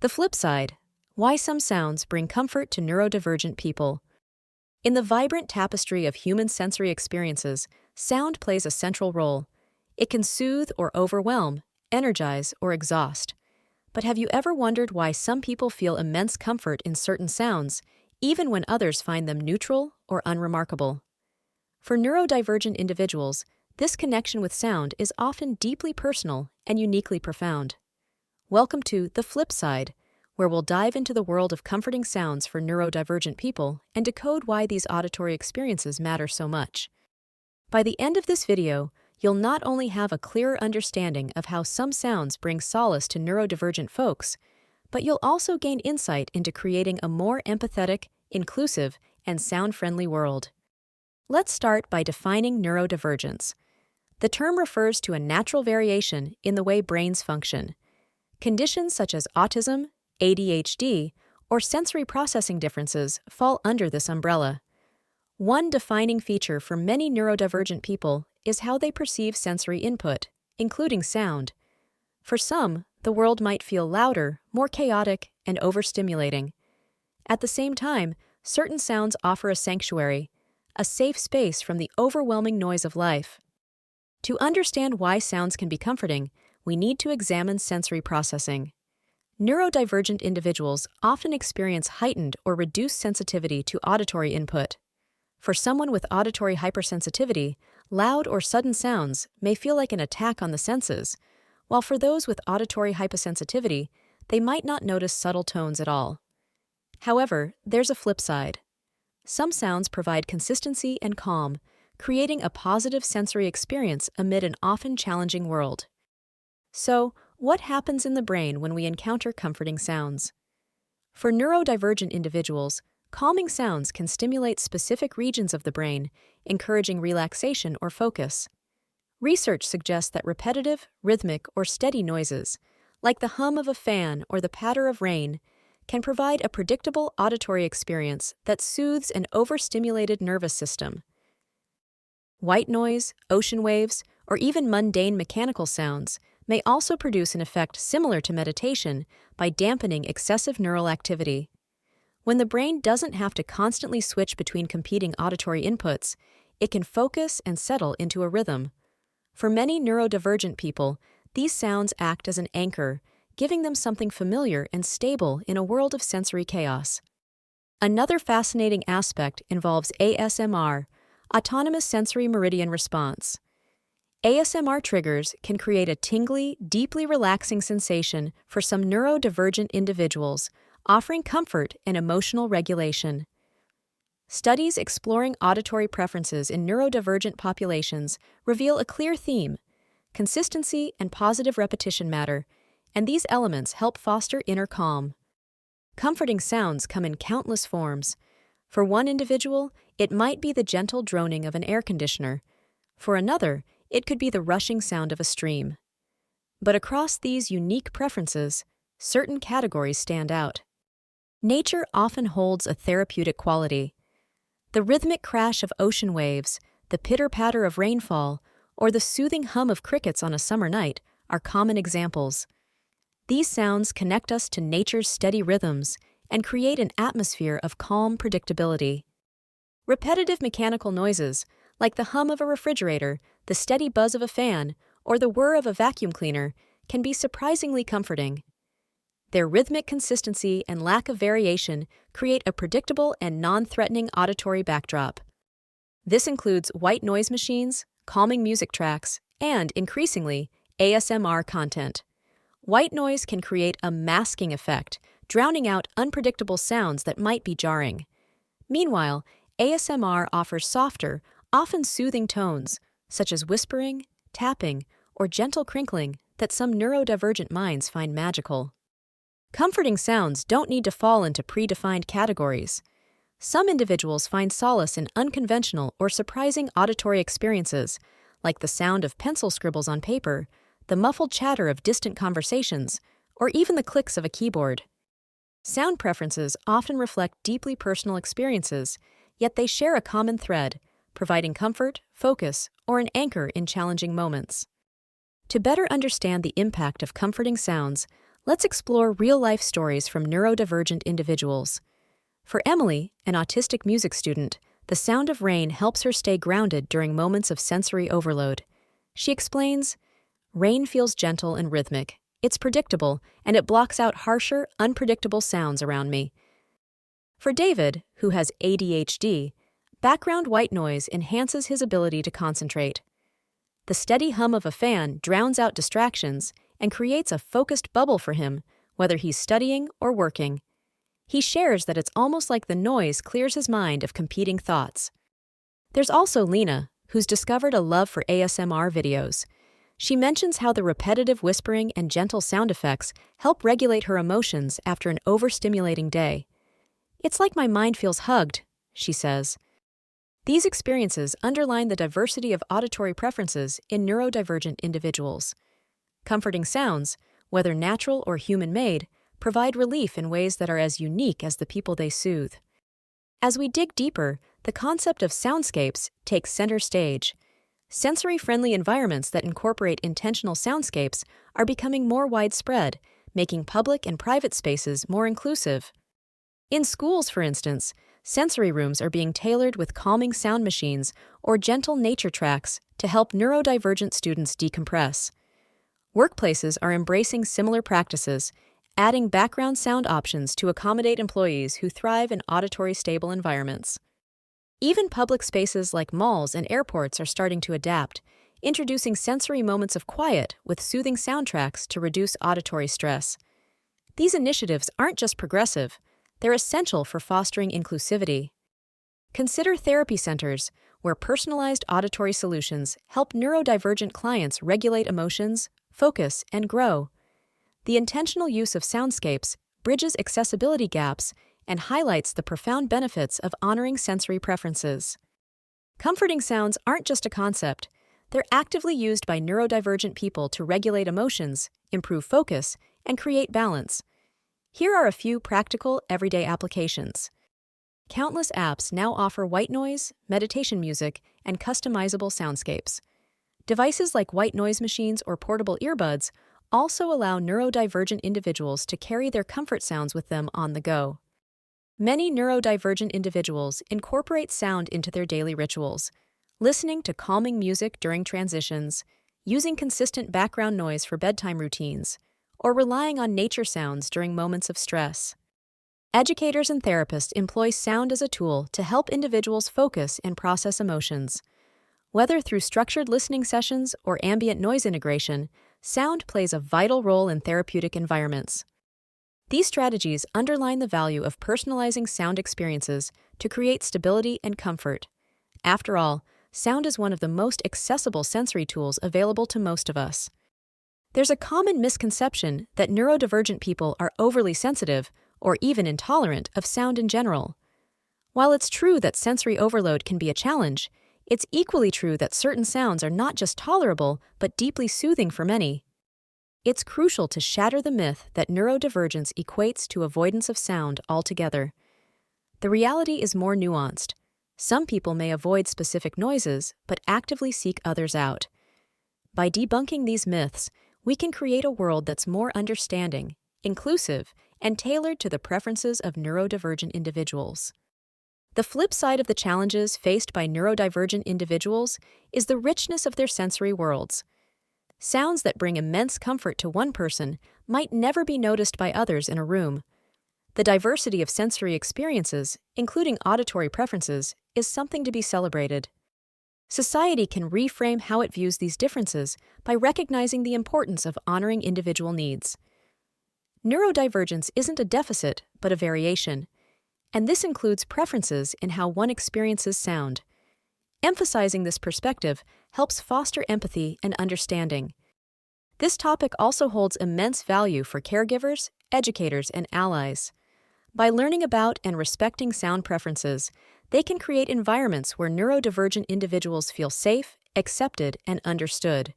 The flip side: why some sounds bring comfort to neurodivergent people. In the vibrant tapestry of human sensory experiences, sound plays a central role. It can soothe or overwhelm, energize or exhaust. But have you ever wondered why some people feel immense comfort in certain sounds, even when others find them neutral or unremarkable? For neurodivergent individuals, this connection with sound is often deeply personal and uniquely profound. Welcome to The Flip Side, where we'll dive into the world of comforting sounds for neurodivergent people and decode why these auditory experiences matter so much. By the end of this video, you'll not only have a clearer understanding of how some sounds bring solace to neurodivergent folks, but you'll also gain insight into creating a more empathetic, inclusive, and sound-friendly world. Let's start by defining neurodivergence. The term refers to a natural variation in the way brains function. Conditions such as autism, ADHD, or sensory processing differences fall under this umbrella. One defining feature for many neurodivergent people is how they perceive sensory input, including sound. For some, the world might feel louder, more chaotic, and overstimulating. At the same time, certain sounds offer a sanctuary, a safe space from the overwhelming noise of life. To understand why sounds can be comforting, we need to examine sensory processing. Neurodivergent individuals often experience heightened or reduced sensitivity to auditory input. For someone with auditory hypersensitivity, loud or sudden sounds may feel like an attack on the senses, while for those with auditory hypersensitivity, they might not notice subtle tones at all. However, there's a flip side. Some sounds provide consistency and calm, creating a positive sensory experience amid an often challenging world. So, what happens in the brain when we encounter comforting sounds? For neurodivergent individuals, calming sounds can stimulate specific regions of the brain, encouraging relaxation or focus. Research suggests that repetitive, rhythmic, or steady noises, like the hum of a fan or the patter of rain, can provide a predictable auditory experience that soothes an overstimulated nervous system. White noise, ocean waves, or even mundane mechanical sounds may also produce an effect similar to meditation by dampening excessive neural activity. When the brain doesn't have to constantly switch between competing auditory inputs, it can focus and settle into a rhythm. For many neurodivergent people, these sounds act as an anchor, giving them something familiar and stable in a world of sensory chaos. Another fascinating aspect involves ASMR, Autonomous Sensory Meridian Response. ASMR triggers can create a tingly, deeply relaxing sensation for some neurodivergent individuals, offering comfort and emotional regulation. Studies exploring auditory preferences in neurodivergent populations reveal a clear theme: consistency and positive repetition matter, and these elements help foster inner calm. Comforting sounds come in countless forms. For one individual, it might be the gentle droning of an air conditioner. For another, it could be the rushing sound of a stream. But across these unique preferences, certain categories stand out. Nature often holds a therapeutic quality. The rhythmic crash of ocean waves, the pitter-patter of rainfall, or the soothing hum of crickets on a summer night are common examples. These sounds connect us to nature's steady rhythms and create an atmosphere of calm predictability. Repetitive mechanical noises, like the hum of a refrigerator, the steady buzz of a fan, or the whir of a vacuum cleaner, can be surprisingly comforting. Their rhythmic consistency and lack of variation create a predictable and non-threatening auditory backdrop. This includes white noise machines, calming music tracks, and, increasingly, ASMR content. White noise can create a masking effect, drowning out unpredictable sounds that might be jarring. Meanwhile, ASMR offers softer, often soothing tones, such as whispering, tapping, or gentle crinkling that some neurodivergent minds find magical. Comforting sounds don't need to fall into predefined categories. Some individuals find solace in unconventional or surprising auditory experiences, like the sound of pencil scribbles on paper, the muffled chatter of distant conversations, or even the clicks of a keyboard. Sound preferences often reflect deeply personal experiences, yet they share a common thread, providing comfort, focus, or an anchor in challenging moments. To better understand the impact of comforting sounds, Let's explore real-life stories from neurodivergent individuals. For Emily, an autistic music student, the sound of rain helps her stay grounded during moments of sensory overload. She explains, "Rain feels gentle and rhythmic. It's predictable, and it blocks out harsher, unpredictable sounds around me." For David, who has ADHD, background white noise enhances his ability to concentrate. The steady hum of a fan drowns out distractions and creates a focused bubble for him, whether he's studying or working. He shares that it's almost like the noise clears his mind of competing thoughts. There's also Lena, who's discovered a love for ASMR videos. She mentions how the repetitive whispering and gentle sound effects help regulate her emotions after an overstimulating day. "It's like my mind feels hugged," she says. These experiences underline the diversity of auditory preferences in neurodivergent individuals. Comforting sounds, whether natural or human-made, provide relief in ways that are as unique as the people they soothe. As we dig deeper, the concept of soundscapes takes center stage. Sensory-friendly environments that incorporate intentional soundscapes are becoming more widespread, making public and private spaces more inclusive. In schools, for instance, sensory rooms are being tailored with calming sound machines or gentle nature tracks to help neurodivergent students decompress. Workplaces are embracing similar practices, adding background sound options to accommodate employees who thrive in auditory-stable environments. Even public spaces like malls and airports are starting to adapt, introducing sensory moments of quiet with soothing soundtracks to reduce auditory stress. These initiatives aren't just progressive, they're essential for fostering inclusivity. Consider therapy centers, where personalized auditory solutions help neurodivergent clients regulate emotions, focus, and grow. The intentional use of soundscapes bridges accessibility gaps and highlights the profound benefits of honoring sensory preferences. Comforting sounds aren't just a concept, they're actively used by neurodivergent people to regulate emotions, improve focus, and create balance. Here are a few practical, everyday applications. Countless apps now offer white noise, meditation music, and customizable soundscapes. Devices like white noise machines or portable earbuds also allow neurodivergent individuals to carry their comfort sounds with them on the go. Many neurodivergent individuals incorporate sound into their daily rituals, listening to calming music during transitions, using consistent background noise for bedtime routines, or relying on nature sounds during moments of stress. Educators and therapists employ sound as a tool to help individuals focus and process emotions. Whether through structured listening sessions or ambient noise integration, sound plays a vital role in therapeutic environments. These strategies underline the value of personalizing sound experiences to create stability and comfort. After all, sound is one of the most accessible sensory tools available to most of us. There's a common misconception that neurodivergent people are overly sensitive or even intolerant of sound in general. While it's true that sensory overload can be a challenge, it's equally true that certain sounds are not just tolerable, but deeply soothing for many. It's crucial to shatter the myth that neurodivergence equates to avoidance of sound altogether. The reality is more nuanced. Some people may avoid specific noises, but actively seek others out. By debunking these myths, we can create a world that's more understanding, inclusive, and tailored to the preferences of neurodivergent individuals. The flip side of the challenges faced by neurodivergent individuals is the richness of their sensory worlds. Sounds that bring immense comfort to one person might never be noticed by others in a room. The diversity of sensory experiences, including auditory preferences, is something to be celebrated. Society can reframe how it views these differences by recognizing the importance of honoring individual needs. Neurodivergence isn't a deficit, but a variation, and this includes preferences in how one experiences sound. Emphasizing this perspective helps foster empathy and understanding. This topic also holds immense value for caregivers, educators, and allies. By learning about and respecting sound preferences, they can create environments where neurodivergent individuals feel safe, accepted, and understood.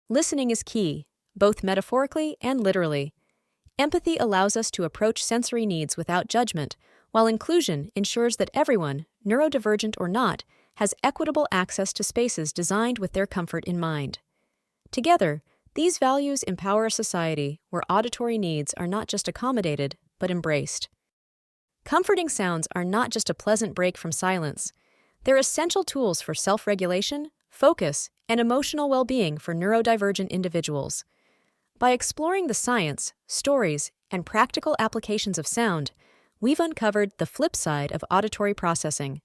Listening is key, both metaphorically and literally. Empathy allows us to approach sensory needs without judgment, while inclusion ensures that everyone, neurodivergent or not, has equitable access to spaces designed with their comfort in mind. Together, These values empower a society where auditory needs are not just accommodated, but embraced. Comforting sounds are not just a pleasant break from silence. They're essential tools for self-regulation, focus, and emotional well-being for neurodivergent individuals. By exploring the science, stories, and practical applications of sound, we've uncovered the flip side of auditory processing,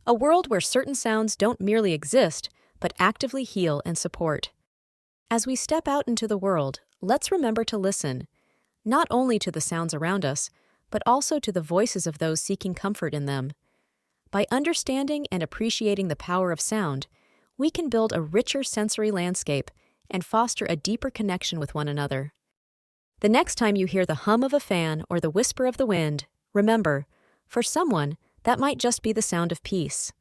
a world where certain sounds don't merely exist, but actively heal and support. As we step out into the world, let's remember to listen, not only to the sounds around us, but also to the voices of those seeking comfort in them. By understanding and appreciating the power of sound, we can build a richer sensory landscape and foster a deeper connection with one another. The next time you hear the hum of a fan or the whisper of the wind, remember, for someone, that might just be the sound of peace.